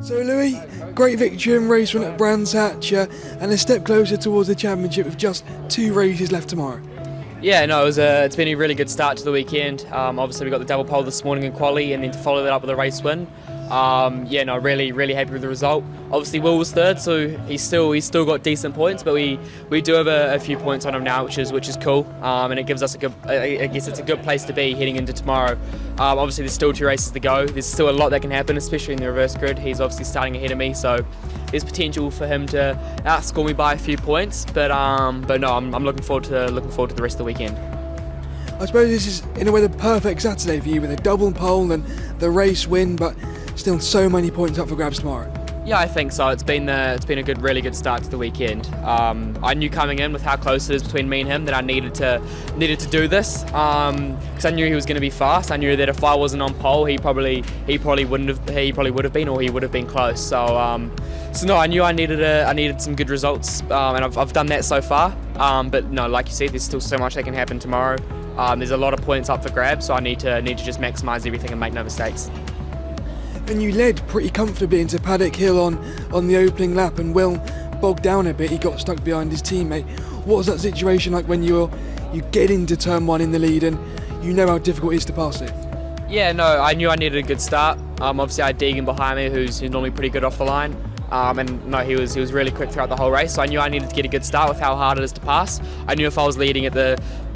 So Louis, great victory in race 1 at Brands Hatch and a step closer towards the championship with just 2 races left tomorrow. Yeah, no, it's been a really good start to the weekend. Obviously we got the double pole this morning in quali, and then to follow that up with a race win. Yeah, no, really happy with the result. Obviously Will was third, so he's still got decent points, but we do have a few points on him now, which is cool, and it gives us a good. I guess it's a good place to be heading into tomorrow. Obviously there's still 2 races to go. There's still a lot that can happen, especially in the reverse grid. He's obviously starting ahead of me, so there's potential for him to outscore me by a few points. But no, I'm looking forward to the rest of the weekend. I suppose this is in a way the perfect Saturday for you with a double pole and the race win, but still so many points up for grabs tomorrow. Yeah, I think so. It's been a really good start to the weekend. I knew coming in with how close it is between me and him that I needed to do this because I knew he was going to be fast. I knew that if I wasn't on pole, he probably would have been, or he would have been close. So no, I knew I needed some good results, and I've done that so far. But no, like you said, there's still so much that can happen tomorrow. There's a lot of points up for grabs, so I need to just maximise everything and make no mistakes. And you led pretty comfortably into Paddock Hill on the opening lap, and Will bogged down a bit. He got stuck behind his teammate. What was that situation like when you get into turn 1 in the lead and you know how difficult it is to pass it? Yeah, no, I knew I needed a good start. Obviously I had Deegan behind me, who's normally pretty good off the line. And no, he was really quick throughout the whole race, so I knew I needed to get a good start with how hard it is to pass. I knew if I was leading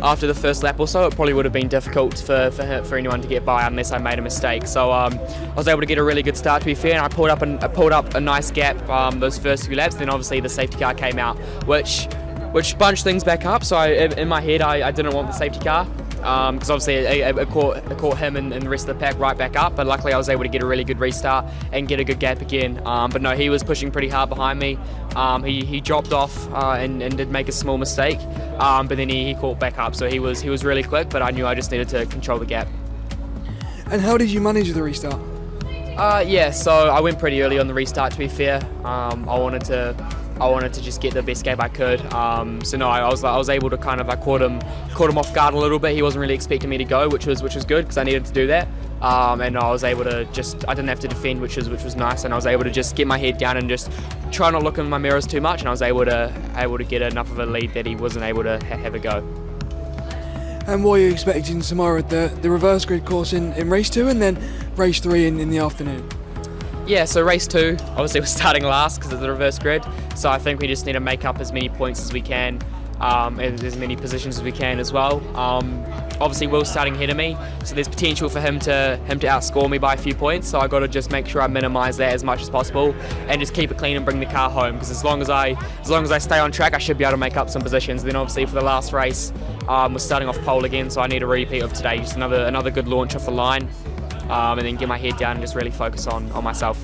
after the first lap or so, it probably would have been difficult for anyone to get by unless I made a mistake. So I was able to get a really good start, to be fair, and I pulled up a nice gap those first few laps. Then obviously the safety car came out, which bunched things back up. So in my head I didn't want the safety car, because obviously it caught him and the rest of the pack right back up, but luckily I was able to get a really good restart and get a good gap again. But no, he was pushing pretty hard behind me. He dropped off and did make a small mistake, but then he caught back up, so he was really quick, but I knew I just needed to control the gap. And how did you manage the restart? Yeah, so I went pretty early on the restart, to be fair. I wanted to just get the best gap I could. So no, I was able to I caught him off guard a little bit. He wasn't really expecting me to go, which was good because I needed to do that. And I was able to I didn't have to defend, which was nice, and I was able to just get my head down and just try not look in my mirrors too much, and I was able to get enough of a lead that he wasn't able to have a go. And what are you expecting tomorrow at the reverse grid course in race 2 and then race 3 in the afternoon? Yeah, so race 2, obviously we're starting last because of the reverse grid, so I think we just need to make up as many points as we can, as many positions as we can as well. Obviously Will's starting ahead of me, so there's potential for him to outscore me by a few points, so I got to just make sure I minimise that as much as possible and just keep it clean and bring the car home, because as long as I stay on track, I should be able to make up some positions. Then obviously for the last race, we're starting off pole again, so I need a repeat of today, just another good launch off the line. And then get my head down and just really focus on myself.